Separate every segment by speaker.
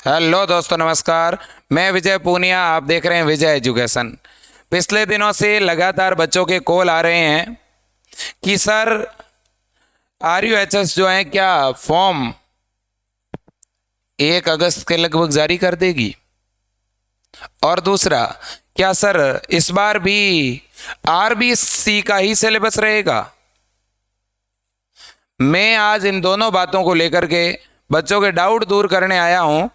Speaker 1: Hello दोस्तों, नमस्कार। मैं विजय पूनिया, आप देख रहे हैं विजय एजुकेशन। पिछले दिनों से लगातार बच्चों के कॉल आ रहे हैं कि सर RUHS जो है क्या फॉर्म 1 अगस्त के लगभग जारी कर देगी, और दूसरा क्या सर इस बार भी RBC का ही सिलेबस रहेगा। मैं आज इन दोनों बातों को लेकर के बच्चों के डाउट दूर करने आया हूं,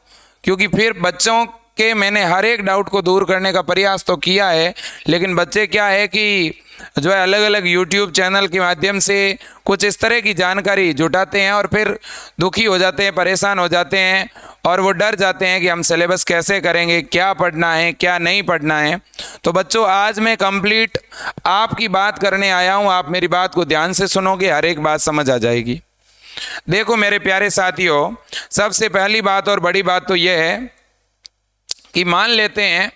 Speaker 1: क्योंकि फिर बच्चों के मैंने हर एक डाउट को दूर करने का प्रयास तो किया है, लेकिन बच्चे क्या है कि जो है अलग अलग YouTube चैनल के माध्यम से कुछ इस तरह की जानकारी जुटाते हैं और फिर दुखी हो जाते हैं, परेशान हो जाते हैं, और वो डर जाते हैं कि हम सिलेबस कैसे करेंगे, क्या पढ़ना है क्या नहीं पढ़ना है। तो बच्चों, आज मैं कंप्लीट आपकी बात करने आया हूँ। आप मेरी बात को ध्यान से सुनोगे, हर एक बात समझ आ जाएगी। देखो मेरे प्यारे साथियों, सबसे पहली बात और बड़ी बात तो यह है कि मान लेते हैं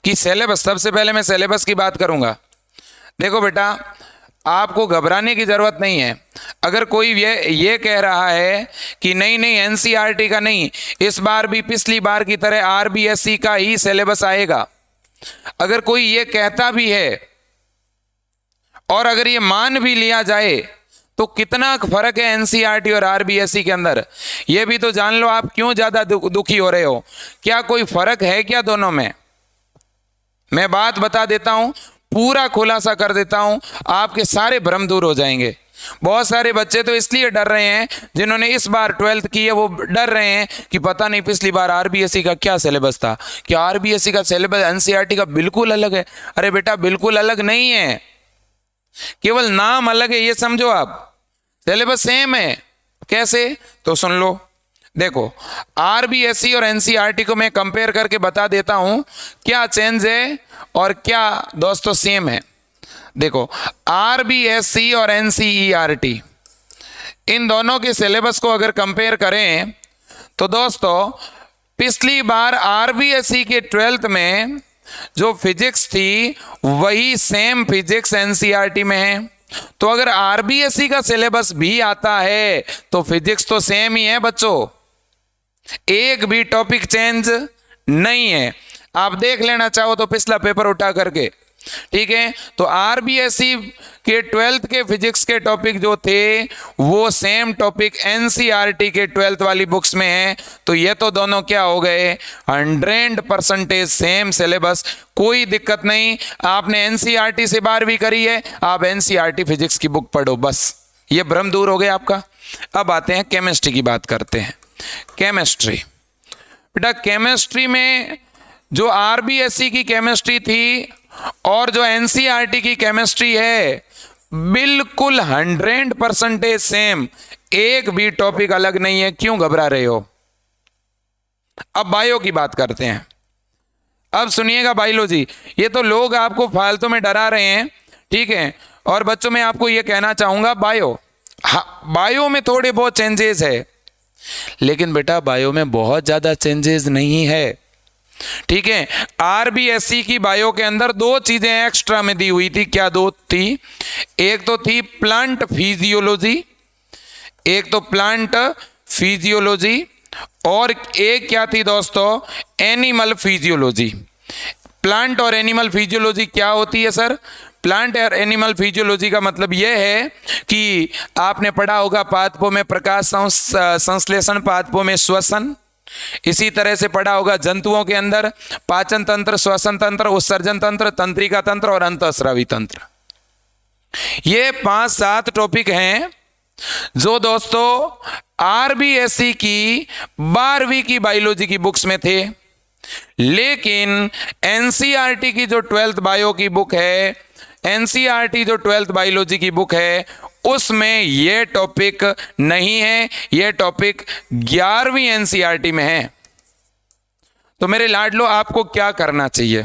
Speaker 1: कि सिलेबस, सबसे पहले मैं सिलेबस की बात करूंगा। देखो बेटा, आपको घबराने की जरूरत नहीं है। अगर कोई ये कह रहा है कि नहीं नहीं NCERT का नहीं, इस बार भी पिछली बार की तरह RBSE का ही सिलेबस आएगा, अगर कोई ये कहता भी है और अगर ये मान भी लिया जाए तो कितना फर्क है NCERT और RBSE के अंदर, ये भी तो जान लो। आप क्यों ज्यादा दुखी हो रहे हो? क्या कोई फर्क है क्या दोनों में? मैं बात बता देता हूं, पूरा खुलासा कर देता हूं, आपके सारे भ्रम दूर हो जाएंगे। बहुत सारे बच्चे तो इसलिए डर रहे हैं, जिन्होंने इस बार 12th की है, वो डर रहे हैं कि पता नहीं पिछली बार RBSE का क्या सिलेबस था, क्या RBSE का सिलेबस NCERT का बिल्कुल अलग है। अरे बेटा, बिल्कुल अलग नहीं है, केवल नाम अलग है, ये समझो आप। सिलेबस सेम है। कैसे? तो सुन लो। देखो, RBSE और NCERT को मैं कंपेयर करके बता देता हूं क्या चेंज है और क्या दोस्तों सेम है। देखो, RBSE और NCERT, इन दोनों के सिलेबस को अगर कंपेयर करें तो दोस्तों, पिछली बार RBSE के 12th में जो फिजिक्स थी वही सेम फिजिक्स NCERT में है। तो अगर RBSE का सिलेबस भी आता है तो फिजिक्स तो सेम ही है बच्चों, एक भी टॉपिक चेंज नहीं है। आप देख लेना चाहो तो पिछला पेपर उठा करके, ठीक है। तो RBSE के 12th के फिजिक्स के टॉपिक जो थे वो सेम टॉपिक NCERT के 12th वाली बुक्स में है। तो ये तो दोनों क्या हो गए, 100% सेम सिलेबस, कोई दिक्कत नहीं। आपने NCERT से 12वीं करी है, आप NCERT फिजिक्स की बुक पढ़ो, बस ये भ्रम दूर हो गया आपका। अब आते हैं केमिस्ट्री की बात करते हैं। केमिस्ट्री, बेटा केमिस्ट्री में जो RBSE की केमिस्ट्री थी और जो NCERT की केमिस्ट्री है बिल्कुल 100% सेम, एक भी टॉपिक अलग नहीं है। क्यों घबरा रहे हो? अब बायो की बात करते हैं। अब सुनिएगा बायोलॉजी, ये तो लोग आपको फालतू में डरा रहे हैं, ठीक है। और बच्चों, मैं आपको ये कहना चाहूंगा, बायो में थोड़े बहुत चेंजेस है, लेकिन बेटा बायो में बहुत ज्यादा चेंजेस नहीं है, ठीक है। RBSE की बायो के अंदर 2 चीजें एक्स्ट्रा में दी हुई थी। क्या 2 थी? एक तो थी प्लांट फिजियोलॉजी, एक तो प्लांट फिजियोलॉजी, और एक क्या थी दोस्तों, एनिमल फिजियोलॉजी। प्लांट और एनिमल फिजियोलॉजी क्या होती है सर? प्लांट और एनिमल फिजियोलॉजी का मतलब यह है कि आपने पढ़ा होगा पादपों में प्रकाश संश्लेषण, पादपों में श्वसन, इसी तरह से पढ़ा होगा जंतुओं के अंदर पाचन तंत्र, श्वसन तंत्र, उत्सर्जन तंत्र, तंत्रिका तंत्र और अंतःस्रावी तंत्र। ये 5-7 टॉपिक हैं जो दोस्तों RBSE की 12वीं की बायोलॉजी की बुक्स में थे। लेकिन NCERT की जो 12th बायो की बुक है, NCERT जो 12th बायोलॉजी की बुक है, उसमें ये टॉपिक नहीं है। ये टॉपिक 11वीं NCERT में है। तो मेरे लाडलो, आपको क्या करना चाहिए?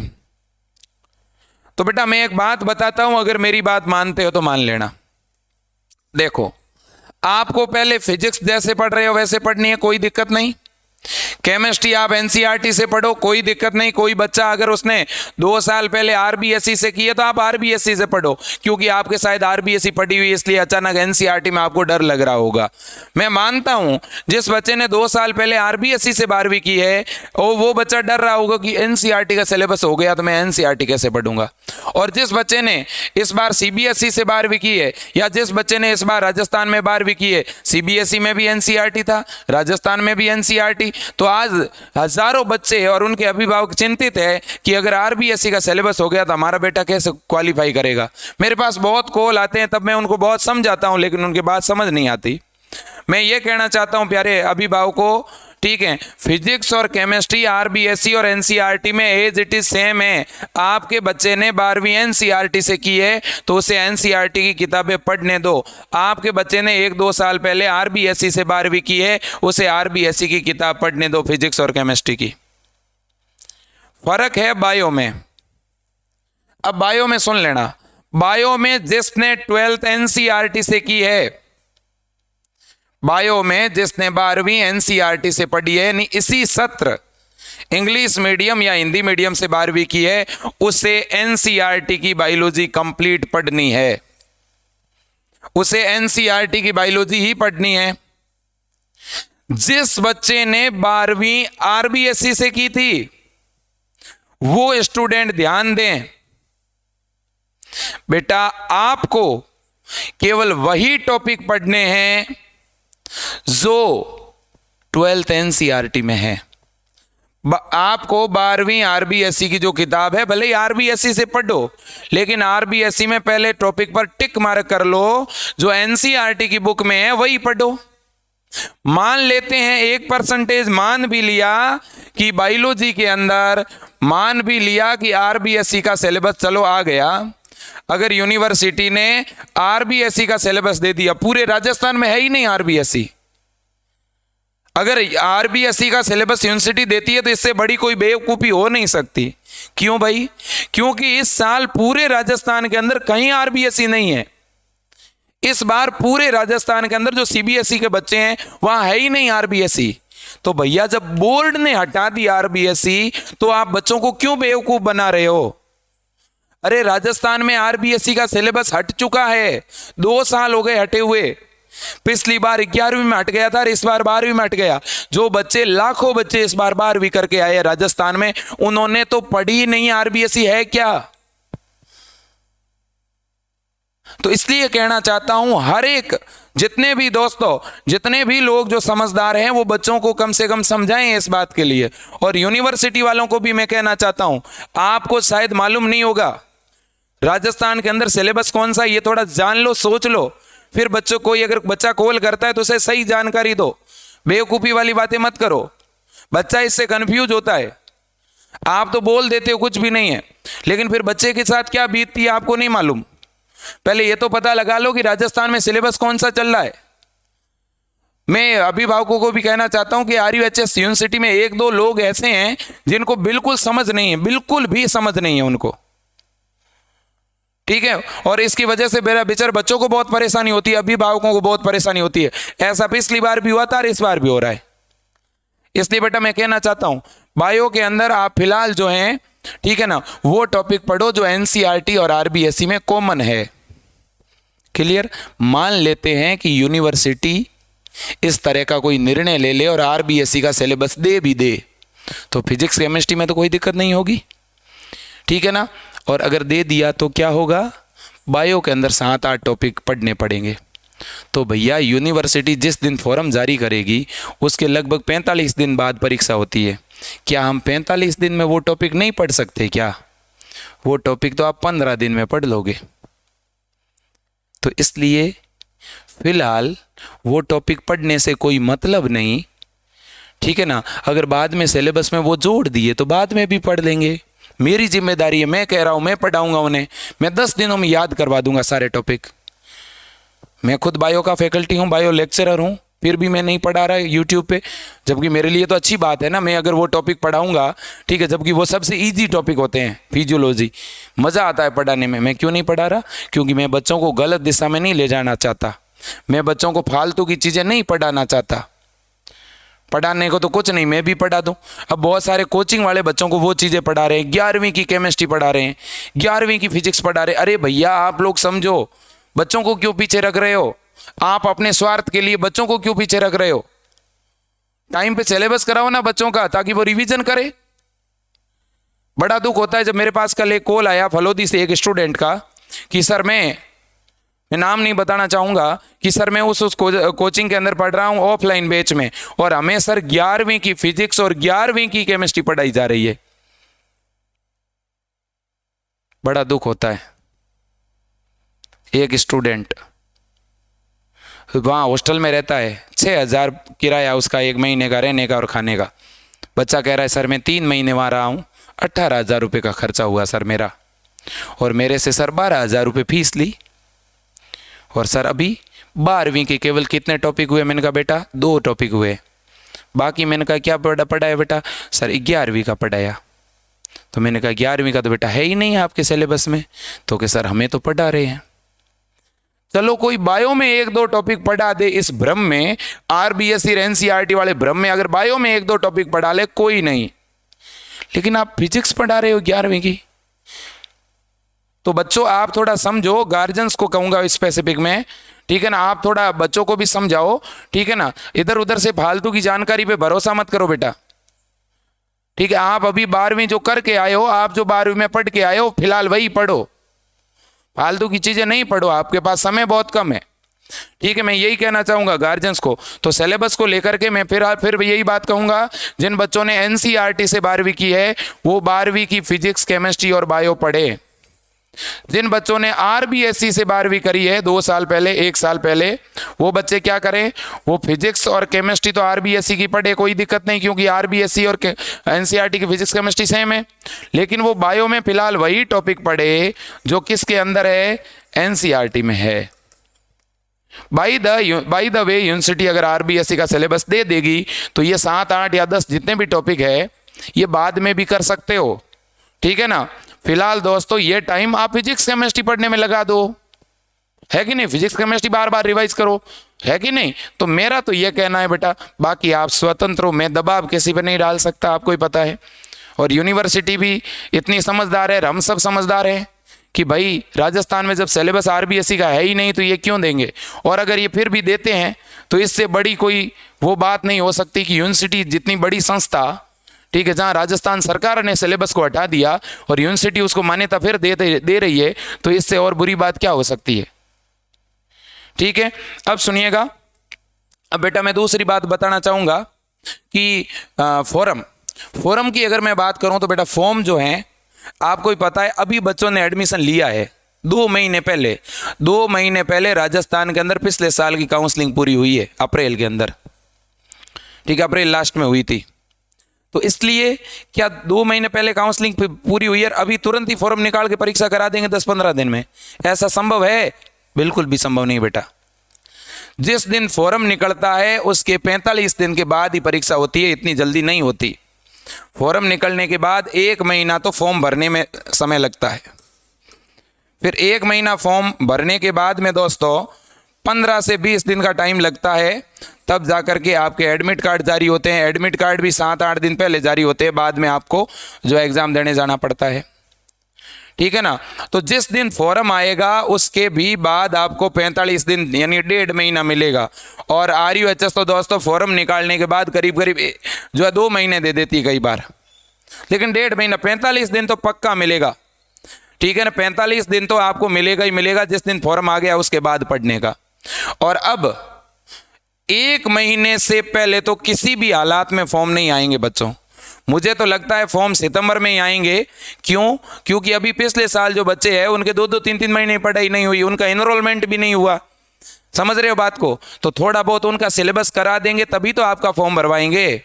Speaker 1: तो बेटा मैं एक बात बताता हूं, अगर मेरी बात मानते हो तो मान लेना। देखो, आपको पहले फिजिक्स जैसे पढ़ रहे हो वैसे पढ़नी है, कोई दिक्कत नहीं। केमिस्ट्री आप एनसीईआरटी से पढ़ो, कोई दिक्कत नहीं। कोई बच्चा अगर उसने 2 साल पहले आरबीएसई से किए तो आप आरबीएसई से पढ़ो, क्योंकि आपके शायद आरबीएसई पढ़ी हुई इसलिए अचानक एनसीईआरटी में आपको डर लग रहा होगा। मैं मानता हूं जिस बच्चे ने 2 साल पहले आरबीएसई से 12वीं की है वो बच्चा डर रहा होगा कि एनसीईआरटी का सिलेबस हो गया तो मैं एनसीईआरटी कैसे पढ़ूंगा। और जिस बच्चे ने इस बार सीबीएसई से 12वीं की है, या जिस बच्चे ने इस बार राजस्थान में 12वीं की है, सीबीएसई में भी एनसीईआरटी था, राजस्थान में भी एनसीईआरटी, तो आज हजारों बच्चे और उनके अभिभावक चिंतित है कि अगर आरबीएसई का सिलेबस हो गया तो हमारा बेटा कैसे क्वालिफाई करेगा। मेरे पास बहुत कॉल आते हैं, तब मैं उनको बहुत समझाता हूं, लेकिन उनकी बात समझ नहीं आती। मैं ये कहना चाहता हूं प्यारे अभिभावकों, ठीक है, फिजिक्स और केमिस्ट्री आरबीएसई और एनसीईआरटी में एज इट इज सेम है। आपके बच्चे ने 12वीं एनसीईआरटी से की है तो उसे एनसीईआरटी की किताबें पढ़ने दो। आपके बच्चे ने 1-2 साल पहले आरबीएसई से 12वीं की है, उसे आरबीएसई की किताब पढ़ने दो फिजिक्स और केमिस्ट्री की। फर्क है बायो में। अब बायो में सुन लेना, बायो में जिसने 12th एनसीईआरटी से की है, बायो में जिसने 12वीं एनसीईआरटी से पढ़ी है, यानी इसी सत्र इंग्लिश मीडियम या हिंदी मीडियम से 12वीं की है, उसे एनसीईआरटी की बायोलॉजी कंप्लीट पढ़नी है। उसे एनसीईआरटी की बायोलॉजी ही पढ़नी है। जिस बच्चे ने 12वीं आरबीएसई से की थी वो स्टूडेंट ध्यान दें, बेटा आपको केवल वही टॉपिक पढ़ने हैं जो 12th एनसीईआरटी में है। आपको 12वीं आरबीएसई की जो किताब है, भले ही आरबीएसई से पढ़ो, लेकिन आरबीएसई में पहले टॉपिक पर टिक मार्क कर लो, जो एनसीईआरटी की बुक में है वही पढ़ो। मान लेते हैं 1% मान भी लिया कि बायोलॉजी के अंदर, मान भी लिया कि आरबीएसई का सिलेबस चलो आ गया। अगर यूनिवर्सिटी ने आरबीएसई का सिलेबस दे दिया, पूरे राजस्थान में है ही नहीं आरबीएसई, अगर आरबीएसई का सिलेबस यूनिवर्सिटी देती है तो इससे बड़ी कोई बेवकूफी हो नहीं सकती। क्यों भाई? क्योंकि इस साल पूरे राजस्थान के अंदर कहीं आरबीएसई नहीं है। इस बार पूरे राजस्थान के अंदर जो सीबीएसई के बच्चे हैं वहां है ही नहीं आरबीएसई। तो भैया जब बोर्ड ने हटा दी आरबीएसई तो आप बच्चों को क्यों बेवकूफ बना रहे हो? अरे राजस्थान में आरबीएसई का सिलेबस हट चुका है, 2 साल हो गए हटे हुए। पिछली बार 11वीं में हट गया था और इस बार 12वीं में हट गया। जो बच्चे, लाखों बच्चे इस बार 12वीं करके आए राजस्थान में, उन्होंने तो पढ़ी नहीं आरबीएसई है क्या। तो इसलिए कहना चाहता हूं, हर एक, जितने भी दोस्तों, जितने भी लोग जो समझदार हैं वो बच्चों को कम से कम समझाएं इस बात के लिए। और यूनिवर्सिटी वालों को भी मैं कहना चाहता हूं, आपको शायद मालूम नहीं होगा राजस्थान के अंदर सिलेबस कौन सा, ये थोड़ा जान लो, सोच लो, फिर बच्चों को, अगर बच्चा कॉल करता है तो उसे सही जानकारी दो। बेवकूफ़ी वाली बातें मत करो, बच्चा इससे कंफ्यूज होता है। आप तो बोल देते हो कुछ भी नहीं है, लेकिन फिर बच्चे के साथ क्या बीतती है आपको नहीं मालूम। पहले ये तो पता लगा लो कि राजस्थान में सिलेबस कौन सा चल रहा है। मैं अभिभावकों को भी कहना चाहता हूं कि आरयूएचएस यूनिवर्सिटी में 1-2 लोग ऐसे हैं जिनको बिल्कुल समझ नहीं है, बिल्कुल भी समझ नहीं है उनको, ठीक है। और इसकी वजह से मेरा बेचारे बच्चों को बहुत परेशानी होती है, अभिभावकों को बहुत परेशानी होती है। ऐसा पिछली बार भी हुआ था और इस बार भी हो रहा है। इसलिए बेटा मैं कहना चाहता हूं, बायो के अंदर आप फिलहाल जो हैं, ठीक है ना, वो टॉपिक पढ़ो जो एनसीईआरटी और आरबीएसई में कॉमन है। क्लियर? मान लेते हैं कि यूनिवर्सिटी इस तरह का कोई निर्णय ले ले और आरबीएसई का सिलेबस दे भी दे, तो फिजिक्स केमिस्ट्री में तो कोई दिक्कत नहीं होगी, ठीक है ना। और अगर दे दिया तो क्या होगा, बायो के अंदर 7-8 टॉपिक पढ़ने पड़ेंगे। तो भैया यूनिवर्सिटी जिस दिन फॉर्म जारी करेगी उसके लगभग 45 दिन बाद परीक्षा होती है। क्या हम 45 दिन में वो टॉपिक नहीं पढ़ सकते क्या? वो टॉपिक तो आप 15 दिन में पढ़ लोगे। तो इसलिए फिलहाल वो टॉपिक पढ़ने से कोई मतलब नहीं, ठीक है ना। अगर बाद में सिलेबस में वो जोड़ दिए तो बाद में भी पढ़ लेंगे। मेरी जिम्मेदारी है, मैं कह रहा हूं, मैं पढ़ाऊंगा उन्हें, मैं 10 दिनों में याद करवा दूंगा सारे टॉपिक। मैं खुद बायो का फैकल्टी हूं, बायो लेक्चरर हूं, फिर भी मैं नहीं पढ़ा रहा यूट्यूब पे, जबकि मेरे लिए तो अच्छी बात है ना। मैं अगर वो टॉपिक पढ़ाऊंगा, ठीक है, जबकि वो सबसे इजी टॉपिक होते हैं, फिजियोलॉजी, मज़ा आता है पढ़ाने में। मैं क्यों नहीं पढ़ा रहा? क्योंकि मैं बच्चों को गलत दिशा में नहीं ले जाना चाहता, मैं बच्चों को फालतू की चीज़ें नहीं पढ़ाना चाहता, पढ़ाने को तो कुछ नहीं, मैं भी पढ़ा दूं। अब बहुत सारे कोचिंग वाले बच्चों को वो चीज़ें पढ़ा रहे हैं, 11वीं की केमिस्ट्री पढ़ा रहे हैं, 11वीं की फिजिक्स पढ़ा रहे हैं। अरे भैया आप लोग समझो, बच्चों को क्यों पीछे रख रहे हो? आप अपने स्वार्थ के लिए बच्चों को क्यों पीछे रख रहे हो? टाइम पे सिलेबस कराओ ना बच्चों का, ताकि वो रिवीजन करे। बड़ा दुख होता है जब मेरे पास कल एक कॉल आया फलोदी से एक स्टूडेंट का कि सर मैं नाम नहीं बताना चाहूंगा कि सर मैं उस कोचिंग के अंदर पढ़ रहा हूं ऑफलाइन बैच में, और हमें सर 11वीं की फिजिक्स और 11वीं की केमिस्ट्री पढ़ाई जा रही है। बड़ा दुख होता है। एक स्टूडेंट वहां हॉस्टल में रहता है, 6,000 किराया उसका, 1 महीने का रहने का और खाने का। बच्चा कह रहा है सर मैं 3 महीने वहां रहा हूं, 18,000 रुपये का खर्चा हुआ सर मेरा, और मेरे से सर 12,000 रुपये फीस ली, और सर अभी 12वीं के केवल कितने टॉपिक हुए? मैंने कहा बेटा 2 टॉपिक हुए, बाकी मैंने कहा क्या पढ़ा है बेटा? सर 11वीं का पढ़ाया। तो मैंने कहा 11वीं का तो बेटा है ही नहीं आपके सिलेबस में। तो कि सर हमें तो पढ़ा रहे हैं। चलो कोई बायो में 1-2 टॉपिक पढ़ा दे, इस भ्रम में, आरबीएससी एनसीईआरटी वाले भ्रम में अगर बायो में 1-2 टॉपिक पढ़ा ले कोई नहीं, लेकिन आप फिजिक्स पढ़ा रहे हो 11वीं की। तो बच्चों आप थोड़ा समझो, गार्जियंस को कहूंगा स्पेसिफिक में, ठीक है ना, आप थोड़ा बच्चों को भी समझाओ, ठीक है ना। इधर उधर से फालतू की जानकारी पे भरोसा मत करो बेटा, ठीक है। आप अभी 12वीं जो करके आए हो, आप जो 12वीं में पढ़ के आए हो, फिलहाल वही पढ़ो, फालतू की चीजें नहीं पढ़ो, आपके पास समय बहुत कम है, ठीक है। मैं यही कहना चाहूंगा गार्जियंस को। तो सिलेबस को लेकर के मैं फिर यही बात कहूंगा, जिन बच्चों ने एनसीईआरटी से 12वीं की है वो 12वीं की फिजिक्स, केमिस्ट्री और बायो पढ़े। जिन बच्चों ने आरबीएससी से 12वीं करी है 2 साल पहले, 1 साल पहले, वो बच्चे क्या करें, वो फिजिक्स और केमिस्ट्री तो आरबीएससी की पढ़े, कोई दिक्कत नहीं, क्योंकि आरबीएससी और एनसीईआरटी की फिजिक्स केमिस्ट्री सेम है। लेकिन वो बायो में फिलहाल वही टॉपिक पढ़े जो किसके अंदर है, एनसीईआरटी में है। बाई द वे यूनिवर्सिटी अगर आरबीएससी का सिलेबस दे देगी तो ये 7, 8 या 10 जितने भी टॉपिक है ये बाद में भी कर सकते हो, ठीक है ना। फिलहाल दोस्तों ये टाइम आप फिजिक्स केमिस्ट्री पढ़ने में लगा दो, है कि नहीं। फिजिक्स केमिस्ट्री बार बार रिवाइज करो, है कि नहीं। तो मेरा तो ये कहना है बेटा, बाकी आप स्वतंत्र हो, मैं दबाव किसी पे नहीं डाल सकता, आपको ही पता है। और यूनिवर्सिटी भी इतनी समझदार है, हम सब समझदार हैं कि भाई राजस्थान में जब सिलेबस आरबीएससी का है ही नहीं तो ये क्यों देंगे। और अगर ये फिर भी देते हैं तो इससे बड़ी कोई वो बात नहीं हो सकती कि यूनिवर्सिटी जितनी बड़ी संस्था, ठीक है, जहां राजस्थान सरकार ने सिलेबस को हटा दिया और यूनिवर्सिटी उसको मान्यता फिर दे रही है, तो इससे और बुरी बात क्या हो सकती है, ठीक है। अब सुनिएगा, अब बेटा मैं दूसरी बात बताना चाहूंगा कि फॉरम की अगर मैं बात करूं तो बेटा फॉर्म जो है आपको ही पता है, अभी बच्चों ने एडमिशन लिया है 2 महीने पहले राजस्थान के अंदर पिछले साल की काउंसलिंग पूरी हुई है अप्रैल के अंदर, ठीक है, अप्रैल लास्ट में हुई थी। तो इसलिए क्या 2 महीने पहले काउंसलिंग पूरी हुई है, अभी तुरंत ही फॉर्म निकाल के परीक्षा करा देंगे 10-15 दिन में? ऐसा संभव है? बिल्कुल भी संभव नहीं बेटा। जिस दिन फॉर्म निकलता है उसके 45 दिन के बाद ही परीक्षा होती है, इतनी जल्दी नहीं होती। फॉर्म निकलने के बाद 1 महीना तो फॉर्म भरने में समय लगता है, फिर 1 महीना फॉर्म भरने के बाद में दोस्तों 15 से 20 दिन का टाइम लगता है, तब जाकर के आपके एडमिट कार्ड जारी होते हैं। एडमिट कार्ड भी 7-8 दिन पहले जारी होते हैं, बाद में आपको जो एग्जाम देने जाना पड़ता है, ठीक है ना। तो जिस दिन फॉर्म आएगा उसके भी बाद आपको 45 दिन यानी 1.5 महीना मिलेगा। और आरयूएचएस तो दोस्तों फॉर्म निकालने के बाद करीब जो है 2 महीने दे देती है कई बार, लेकिन 1.5 महीना 45 दिन तो पक्का मिलेगा, ठीक है ना। 45 दिन तो आपको मिलेगा ही मिलेगा जिस दिन फॉर्म आ गया उसके बाद पढ़ने का। और अब 1 महीने से पहले तो किसी भी हालात में फॉर्म नहीं आएंगे बच्चों। मुझे तो लगता है फॉर्म सितंबर में ही आएंगे। क्यों? क्योंकि अभी पिछले साल जो बच्चे हैं उनके 2-2, 3-3 महीने पढ़ाई नहीं हुई, उनका एनरोलमेंट भी नहीं हुआ, समझ रहे हो बात को। तो थोड़ा बहुत उनका सिलेबस करा देंगे तभी तो आपका फॉर्म भरवाएंगे,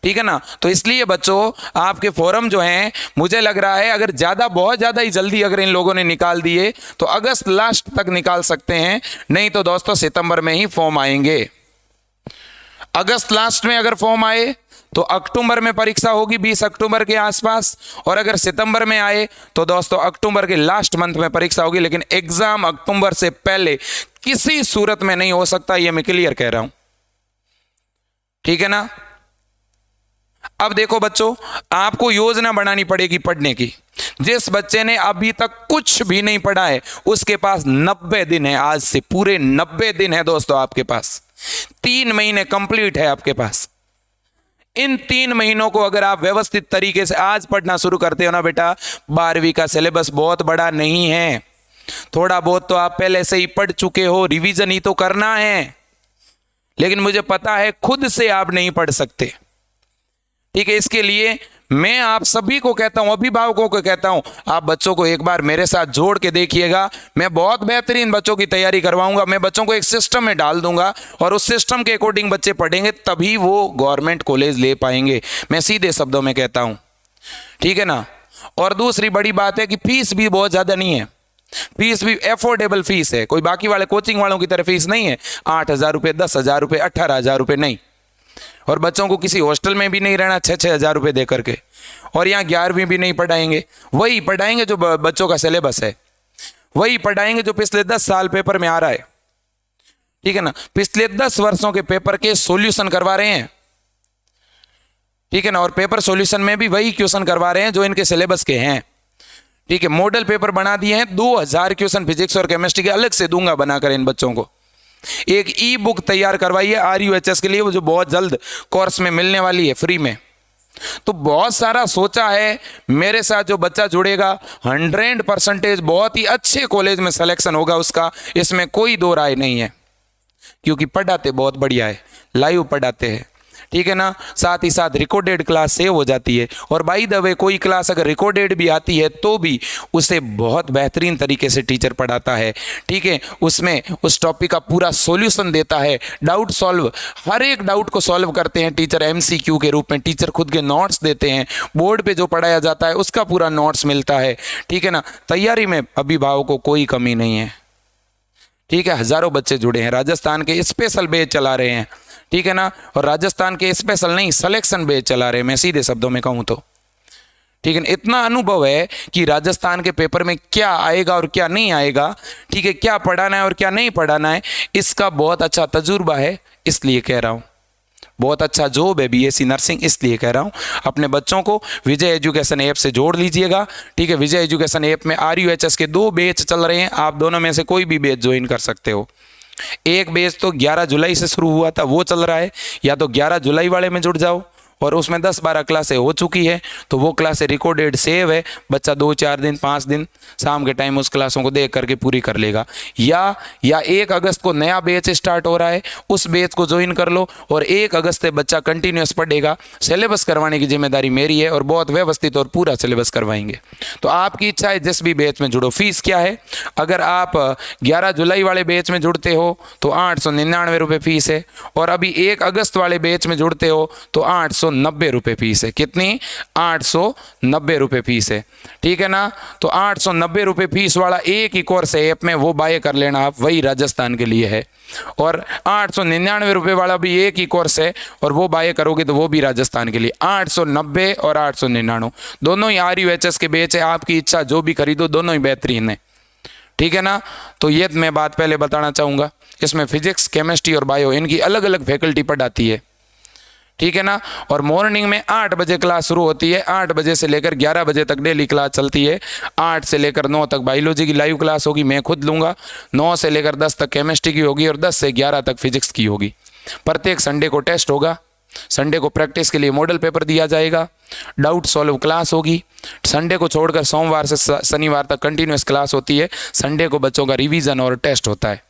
Speaker 1: ठीक है ना। तो इसलिए बच्चों आपके फॉर्म जो हैं मुझे लग रहा है अगर बहुत ज़्यादा ही जल्दी अगर इन लोगों ने निकाल दिए तो अगस्त लास्ट तक निकाल सकते हैं, नहीं तो दोस्तों सितंबर में ही फॉर्म आएंगे। अगस्त लास्ट में अगर फॉर्म आए तो अक्टूबर में परीक्षा होगी 20 अक्टूबर के आसपास, और अगर सितंबर में आए तो दोस्तों अक्टूबर के लास्ट मंथ में परीक्षा होगी। लेकिन एग्जाम अक्टूबर से पहले किसी सूरत में नहीं हो सकता, यह मैं क्लियर कह रहा हूं, ठीक है ना। अब देखो बच्चों, आपको योजना बनानी पड़ेगी पढ़ने की। जिस बच्चे ने अभी तक कुछ भी नहीं पढ़ा है उसके पास 90 दिन है, आज से पूरे 90 दिन है दोस्तों आपके पास। 3 महीने कंप्लीट है आपके पास। इन 3 महीनों को अगर आप व्यवस्थित तरीके से आज पढ़ना शुरू करते हो ना बेटा, 12वीं का सिलेबस बहुत बड़ा नहीं है। थोड़ा बहुत तो आप पहले से ही पढ़ चुके हो, रिवीजन ही तो करना है। लेकिन मुझे पता है खुद से आप नहीं पढ़ सकते, ठीक है। इसके लिए मैं आप सभी को कहता हूं, अभिभावकों को कहता हूं, आप बच्चों को एक बार मेरे साथ जोड़ के देखिएगा। मैं बहुत बेहतरीन बच्चों की तैयारी करवाऊंगा। मैं बच्चों को एक सिस्टम में डाल दूंगा और उस सिस्टम के अकॉर्डिंग बच्चे पढ़ेंगे, तभी वो गवर्नमेंट कॉलेज ले पाएंगे। मैं सीधे शब्दों में कहता हूं, ठीक है ना। और दूसरी बड़ी बात है कि फीस भी बहुत ज्यादा नहीं है। फीस भी अफोर्डेबल फीस है, कोई बाकी वाले कोचिंग वालों की तरह फीस नहीं है। 8,000 रुपये, 10,000 रुपये, 18,000 रुपये नहीं। और बच्चों को किसी हॉस्टल में भी नहीं रहना 6-6 हज़ार रुपये दे करके। और यहाँ 11वीं भी नहीं पढ़ाएंगे, वही पढ़ाएंगे जो बच्चों का सिलेबस है, वही पढ़ाएंगे जो पिछले 10 साल पेपर में आ रहा है, ठीक है ना। पिछले 10 वर्षों के पेपर के सॉल्यूशन करवा रहे हैं, ठीक है ना। और पेपर सॉल्यूशन में भी वही क्वेश्चन करवा रहे हैं जो इनके सिलेबस के हैं, ठीक है। मॉडल पेपर बना दिए हैं। 2000 क्वेश्चन फिजिक्स और केमिस्ट्री के अलग से दूंगा बनाकर इन बच्चों को। एक ई बुक तैयार करवाई है RUHS के लिए, वो जो बहुत जल्द कोर्स में मिलने वाली है फ्री में। तो बहुत सारा सोचा है। मेरे साथ जो बच्चा जुड़ेगा 100% बहुत ही अच्छे कॉलेज में सिलेक्शन होगा उसका, इसमें कोई दो राय नहीं है। क्योंकि पढ़ाते बहुत बढ़िया है, लाइव पढ़ाते हैं, ठीक है ना। साथ ही साथ रिकॉर्डेड क्लास सेव हो जाती है। और बाय द वे कोई क्लास अगर रिकॉर्डेड भी आती है तो भी उसे बहुत बेहतरीन तरीके से टीचर पढ़ाता है, ठीक है। उसमें उस टॉपिक का पूरा सॉल्यूशन देता है, डाउट सॉल्व, हर एक डाउट को सॉल्व करते हैं टीचर MCQ के रूप में। टीचर खुद के नोट्स देते हैं, बोर्ड पे जो पढ़ाया जाता है उसका पूरा नोट्स मिलता है, ठीक है ना। तैयारी में अभिभावकों को कोई कमी नहीं है, ठीक है। हजारों बच्चे जुड़े हैं, राजस्थान के स्पेशल बैच चला रहे हैं, ठीक है ना। और राजस्थान के स्पेशल नहीं, सिलेक्शन बैच चला रहे हैं, मैं सीधे शब्दों में कहूं तो, ठीक है। इतना अनुभव है कि राजस्थान के पेपर में क्या आएगा और क्या नहीं आएगा, ठीक है, क्या पढ़ाना है और क्या नहीं पढ़ाना है, इसका बहुत अच्छा तजुर्बा है। इसलिए कह रहा हूं, बहुत अच्छा जॉब है BSc नर्सिंग, इसलिए कह रहा हूं। अपने बच्चों को विजय एजुकेशन ऐप से जोड़ लीजिएगा, ठीक है। विजय एजुकेशन ऐप में RUHS के 2 बैच चल रहे हैं, आप दोनों में से कोई भी बैच ज्वाइन कर सकते हो। एक बैच तो 11 जुलाई से शुरू हुआ था, वो चल रहा है, या तो 11 जुलाई वाले में जुड़ जाओ और उसमें 10-12 क्लासें हो चुकी है, तो वो क्लासें रिकॉर्डेड सेव है, बच्चा 2-4 दिन 5 दिन शाम के टाइम उस क्लासों को देख करके पूरी कर लेगा। या 1 अगस्त को नया बैच स्टार्ट हो रहा है, उस बैच को ज्वाइन कर लो और 1 अगस्त से बच्चा कंटिन्यूस पढ़ेगा। सिलेबस करवाने की जिम्मेदारी मेरी है और बहुत व्यवस्थित और पूरा सिलेबस करवाएंगे। तो आपकी इच्छा है जिस भी बैच में जुड़ो। फीस क्या है, अगर आप 11 जुलाई वाले बैच में जुड़ते हो तो 899 रुपये फीस है, और अभी 1 अगस्त वाले बैच में जुड़ते हो तो 890 रुपये फीस है। कितनी? 890 रुपये फीस है, ठीक है ना। तो 890 रुपये फीस वाला एक ही कोर्स है ऐप में, वो बाय कर लेना आप, वही राजस्थान के लिए है। और 899 रुपये वाला भी एक ही कोर्स है और वो बाय करोगे तो वो भी राजस्थान के लिए। 890 और 899 दोनों ही RUHS के बैच है। आपकी इच्छा, जो भी खरीदो, दोनों ही बेहतरीन है, ठीक है ना। तो ये मैं बात पहले बताना चाहूँगा। इसमें फिजिक्स, केमिस्ट्री और बायो, इनकी अलग अलग फैकल्टी पढ़ाती है, ठीक है ना। और मॉर्निंग में 8 बजे क्लास शुरू होती है, 8 बजे से लेकर 11 बजे तक डेली क्लास चलती है। 8 से लेकर 9 तक बायोलॉजी की लाइव क्लास होगी, मैं खुद लूँगा। 9 से लेकर 10 तक केमिस्ट्री की होगी और 10 से 11 तक फिजिक्स की होगी। प्रत्येक संडे को टेस्ट होगा, संडे को प्रैक्टिस के लिए मॉडल पेपर दिया जाएगा, डाउट सॉल्व क्लास होगी। संडे को छोड़कर सोमवार से शनिवार तक कंटिन्यूस क्लास होती है। संडे को बच्चों का रिवीजन और टेस्ट होता है,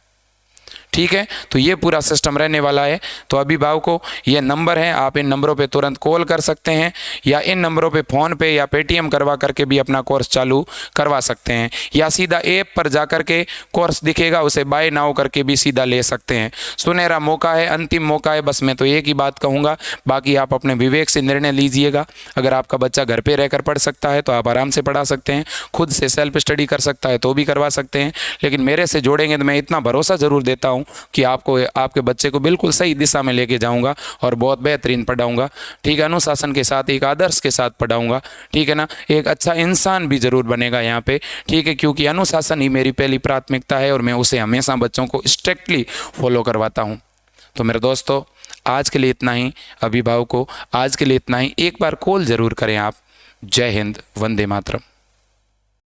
Speaker 1: ठीक है। तो ये पूरा सिस्टम रहने वाला है। तो अभिभावकों, ये नंबर है, आप इन नंबरों पे तुरंत कॉल कर सकते हैं या इन नंबरों पे फ़ोन पे या पेटीएम करवा करके भी अपना कोर्स चालू करवा सकते हैं, या सीधा ऐप पर जा कर के कोर्स दिखेगा, उसे बाय नाउ करके भी सीधा ले सकते हैं। सुनहरा मौका है, अंतिम मौका है। बस मैं तो एक ही बात कहूँगा, बाकी आप अपने विवेक से निर्णय लीजिएगा। अगर आपका बच्चा घर पर रहकर पढ़ सकता है तो आप आराम से पढ़ा सकते हैं, खुद से सेल्फ स्टडी कर सकता है तो भी करवा सकते हैं। लेकिन मेरे से जोड़ेंगे तो मैं इतना भरोसा ज़रूर देता हूँ कि आपको, आपके बच्चे को बिल्कुल सही दिशा में लेके जाऊंगा और बहुत बेहतरीन पढ़ाऊंगा, ठीक है। अनुशासन के साथ, एक आदर्श के साथ पढ़ाऊंगा, ठीक है ना। एक अच्छा इंसान भी ज़रूर बनेगा यहाँ पे, ठीक है, क्योंकि अनुशासन ही मेरी पहली प्राथमिकता है और मैं उसे हमेशा बच्चों को स्ट्रिक्टली फॉलो करवाता हूँ। तो मेरे दोस्तों, आज के लिए इतना ही। अभिभावकों, आज के लिए इतना ही। एक बार कॉल ज़रूर करें आप। जय हिंद, वंदे मातरम।